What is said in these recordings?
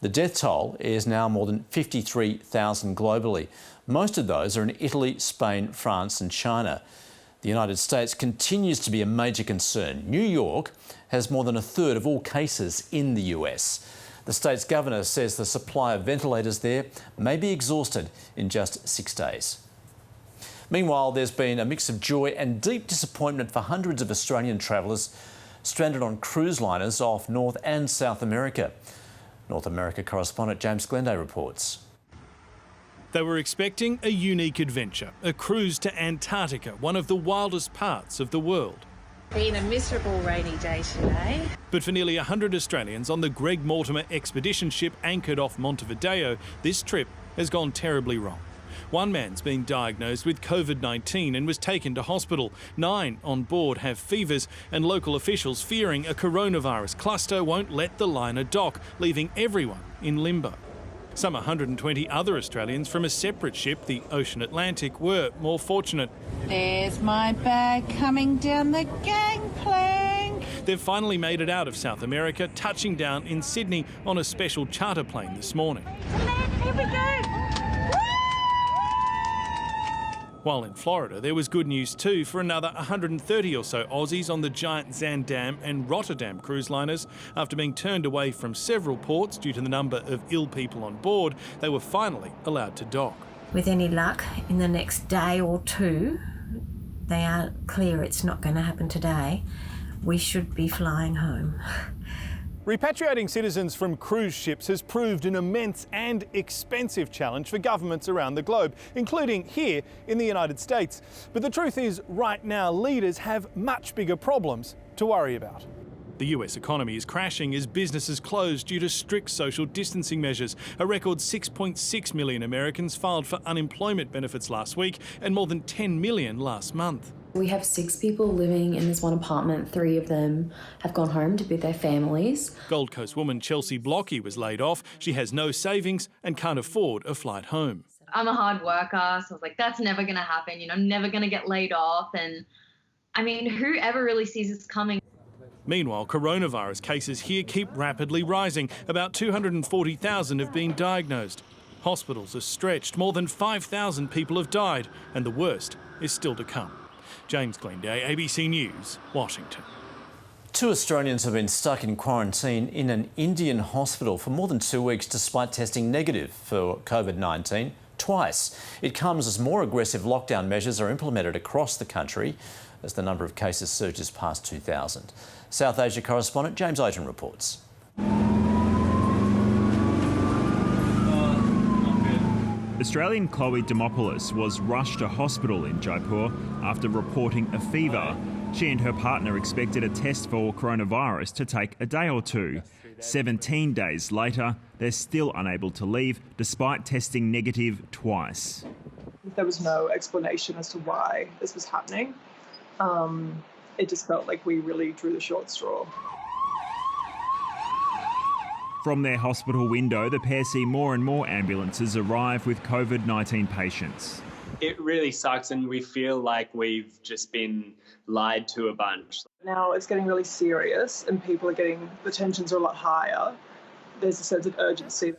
The death toll is now more than 53,000 globally. Most of those are in Italy, Spain, France and China. The United States continues to be a major concern. New York has more than a third of all cases in the US. The state's governor says the supply of ventilators there may be exhausted in just 6 days. Meanwhile, there's been a mix of joy and deep disappointment for hundreds of Australian travellers stranded on cruise liners off North and South America. North America correspondent James Glenday reports. They were expecting a unique adventure, a cruise to Antarctica, one of the wildest parts of the world. Been a miserable rainy day today. But for nearly 100 Australians on the Greg Mortimer expedition ship anchored off Montevideo, this trip has gone terribly wrong. One man's been diagnosed with COVID-19 and was taken to hospital. 9 on board have fevers, and local officials fearing a coronavirus cluster won't let the liner dock, leaving everyone in limbo. Some 120 other Australians from a separate ship, the Ocean Atlantic, were more fortunate. There's my bag coming down the gangplank. They've finally made it out of South America, touching down in Sydney on a special charter plane this morning. Here we go. While in Florida, there was good news too for another 130 or so Aussies on the giant Zaandam and Rotterdam cruise liners. After being turned away from several ports due to the number of ill people on board, they were finally allowed to dock. With any luck, in the next day or two, they are clear it's not going to happen today, we should be flying home. Repatriating citizens from cruise ships has proved an immense and expensive challenge for governments around the globe, including here in the United States. But the truth is, right now, leaders have much bigger problems to worry about. The US economy is crashing as businesses close due to strict social distancing measures. A record 6.6 million Americans filed for unemployment benefits last week and more than 10 million last month. We have 6 people living in this one apartment. 3 of them have gone home to be with their families. Gold Coast woman Chelsea Blocky was laid off. She has no savings and can't afford a flight home. I'm a hard worker, so I was like, that's never going to happen. You know, I'm never going to get laid off. And I mean, who ever really sees this coming? Meanwhile, coronavirus cases here keep rapidly rising. About 240,000 have been diagnosed. Hospitals are stretched. More than 5,000 people have died, and the worst is still to come. James Glenday, ABC News, Washington. 2 Australians have been stuck in quarantine in an Indian hospital for more than 2 weeks despite testing negative for COVID-19 twice. It comes as more aggressive lockdown measures are implemented across the country as the number of cases surges past 2,000. South Asia correspondent James Oden reports. Australian Chloe Demopoulos was rushed to hospital in Jaipur after reporting a fever. She and her partner expected a test for coronavirus to take a day or 2. 17 days later, they're still unable to leave despite testing negative twice. There was no explanation as to why this was happening. It just felt like we really drew the short straw. From their hospital window, the pair see more and more ambulances arrive with COVID-19 patients. It really sucks, and we feel like we've just been lied to a bunch. Now it's getting really serious and people are getting, the tensions are a lot higher. There's a sense of urgency.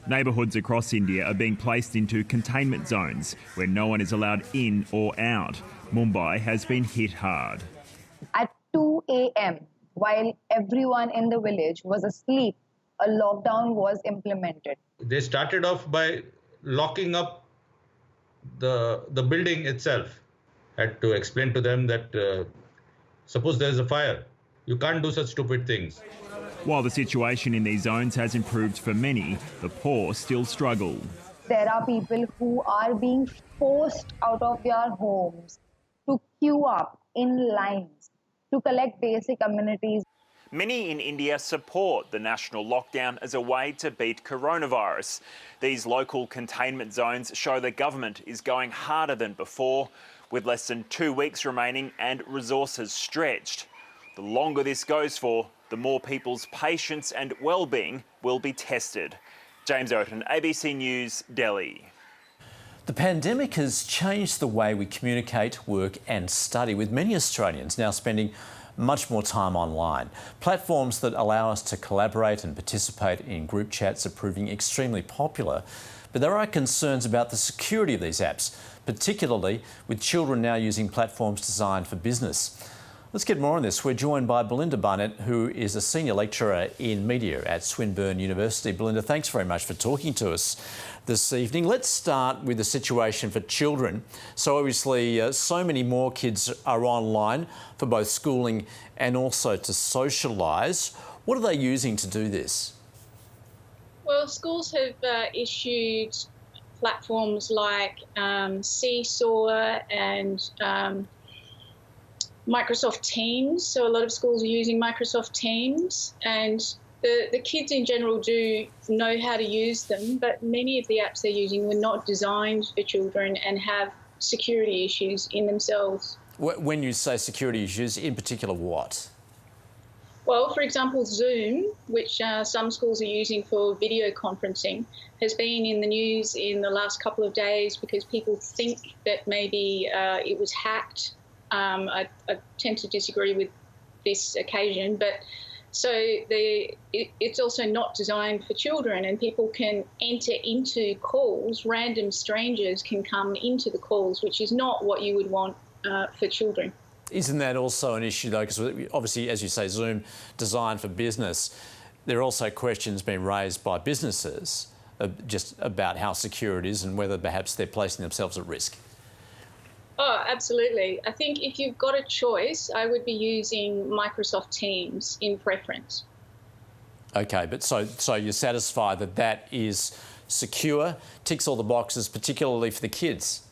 Neighbourhoods across India are being placed into containment zones where no one is allowed in or out. Mumbai has been hit hard. At 2 a.m., while everyone in the village was asleep, a lockdown was implemented. They started off by locking up the building itself. Had to explain to them that suppose there's a fire, you can't do such stupid things. While the situation in these zones has improved for many, the poor still struggle. There are people who are being forced out of their homes to queue up in lines to collect basic amenities. Many in India support the national lockdown as a way to beat coronavirus. These local containment zones show the government is going harder than before, with less than 2 weeks remaining and resources stretched. The longer this goes for, the more people's patience and well-being will be tested. James Oden, ABC News, Delhi. The pandemic has changed the way we communicate, work and study, with many Australians now spending much more time online. Platforms that allow us to collaborate and participate in group chats are proving extremely popular, but there are concerns about the security of these apps, particularly with children now using platforms designed for business. Let's get more on this. We're joined by Belinda Barnett, who is a senior lecturer in media at Swinburne University. Belinda, thanks very much for talking to us this evening. Let's start with the situation for children. So obviously, so many more kids are online for both schooling and also to socialise. What are they using to do this? Well, schools have issued platforms like Seesaw and Microsoft Teams. So a lot of schools are using Microsoft Teams, and the kids in general do know how to use them, but many of the apps they're using were not designed for children and have security issues in themselves. When you say security issues, in particular what? Well, for example, Zoom, which some schools are using for video conferencing, has been in the news in the last couple of days because people think that maybe it was hacked. I tend to disagree with this occasion, but so it's also not designed for children, and people can enter into calls. Random strangers can come into the calls, which is not what you would want for children. Isn't that also an issue though? Because obviously, as you say, Zoom designed for business. There are also questions being raised by businesses just about how secure it is and whether perhaps they're placing themselves at risk. Oh, absolutely. I think if you've got a choice, I would be using Microsoft Teams in preference. Okay, but so you're satisfied that that is secure, ticks all the boxes, particularly for the kids?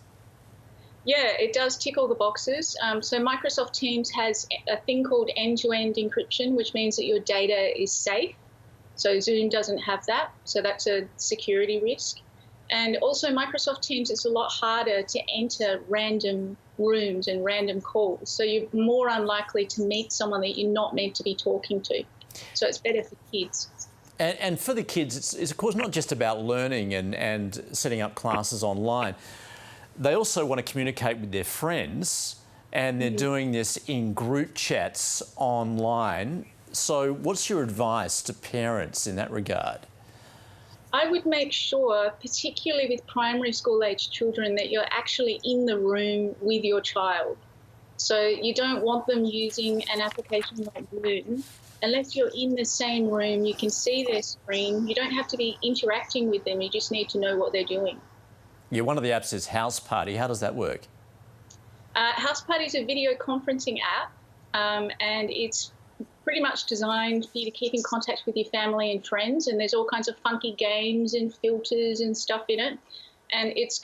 Yeah, it does tick all the boxes. So Microsoft Teams has a thing called end-to-end encryption, which means that your data is safe. So Zoom doesn't have that, so that's a security risk. And also Microsoft Teams, it's a lot harder to enter random rooms and random calls. So you're more unlikely to meet someone that you're not meant to be talking to. So it's better for kids. And for the kids, it's of course not just about learning and setting up classes online. They also want to communicate with their friends, and they're doing this in group chats online. So what's your advice to parents in that regard? I would make sure, particularly with primary school age children, that you're actually in the room with your child. So you don't want them using an application like Zoom. Unless you're in the same room, you can see their screen. You don't have to be interacting with them. You just need to know what they're doing. Yeah, one of the apps is House Party. How does that work? House Party is a video conferencing app, and it's pretty much designed for you to keep in contact with your family and friends, and there's all kinds of funky games and filters and stuff in it. And it's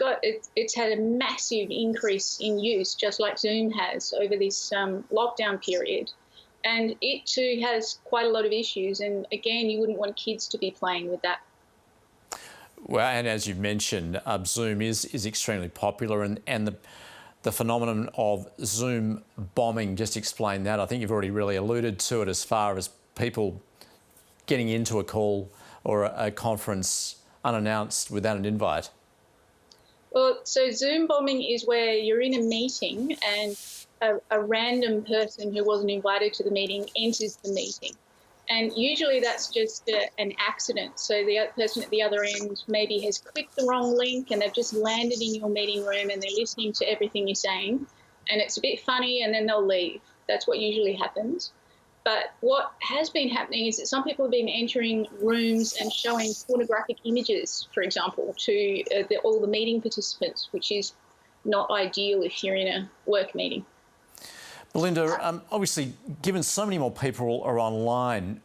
had a massive increase in use, just like Zoom has over this lockdown period. And it too has quite a lot of issues, and again, you wouldn't want kids to be playing with that. Well, and as you've mentioned, Zoom is extremely popular, and the phenomenon of Zoom bombing, just explain that. I think you've already really alluded to it as far as people getting into a call or a conference unannounced without an invite. Well, so Zoom bombing is where you're in a meeting and a random person who wasn't invited to the meeting enters the meeting. And usually that's just an accident. So the person at the other end maybe has clicked the wrong link and they've just landed in your meeting room and they're listening to everything you're saying. And it's a bit funny and then they'll leave. That's what usually happens. But what has been happening is that some people have been entering rooms and showing pornographic images, for example, to all the meeting participants, which is not ideal if you're in a work meeting. Belinda, obviously, given so many more people are online,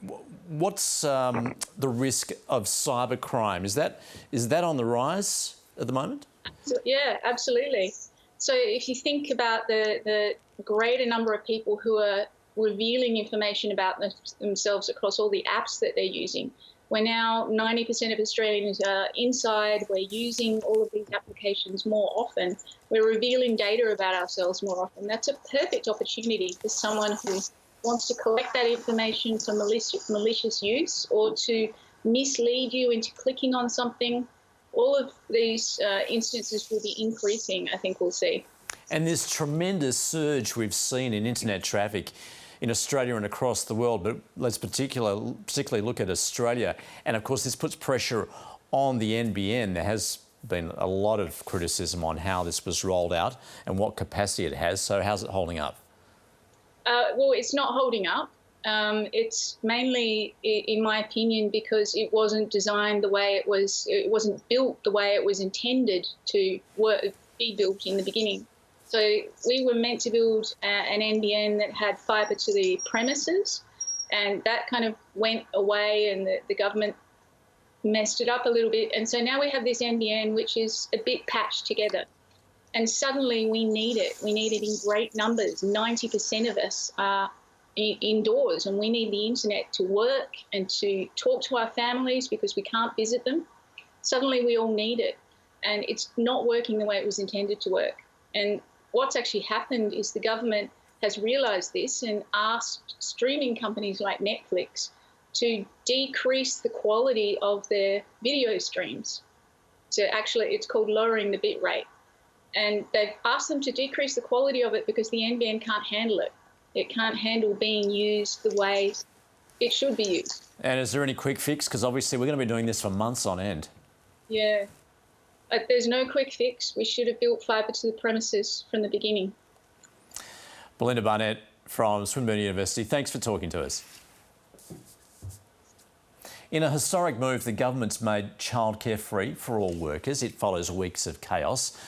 what's the risk of cybercrime? Is that on the rise at the moment? Yeah, absolutely. So if you think about the greater number of people who are revealing information about themselves across all the apps that they're using, we're now 90% of Australians are inside. We're using all of these applications more often. We're revealing data about ourselves more often. That's a perfect opportunity for someone who wants to collect that information for malicious use or to mislead you into clicking on something. All of these instances will be increasing, I think we'll see. And this tremendous surge we've seen in internet traffic in Australia and across the world, but let's particularly look at Australia. And of course, this puts pressure on the NBN. There has been a lot of criticism on how this was rolled out and what capacity it has. So how's it holding up? Well, it's not holding up. It's mainly, in my opinion, because it wasn't designed the way it wasn't built the way it was intended to be built in the beginning. So we were meant to build an NBN that had fibre to the premises, and that kind of went away, and the government messed it up a little bit. And so now we have this NBN which is a bit patched together. And suddenly we need it. We need it in great numbers. 90% of us are indoors, and we need the internet to work and to talk to our families because we can't visit them. Suddenly we all need it, and it's not working the way it was intended to work. And what's actually happened is the government has realised this and asked streaming companies like Netflix to decrease the quality of their video streams. So actually, it's called lowering the bit rate. And they've asked them to decrease the quality of it because the NBN can't handle it. It can't handle being used the way it should be used. And is there any quick fix? Because obviously we're going to be doing this for months on end. Yeah. There's no quick fix. We should have built fibre to the premises from the beginning. Belinda Barnett from Swinburne University, thanks for talking to us. In a historic move, the government's made childcare free for all workers. It follows weeks of chaos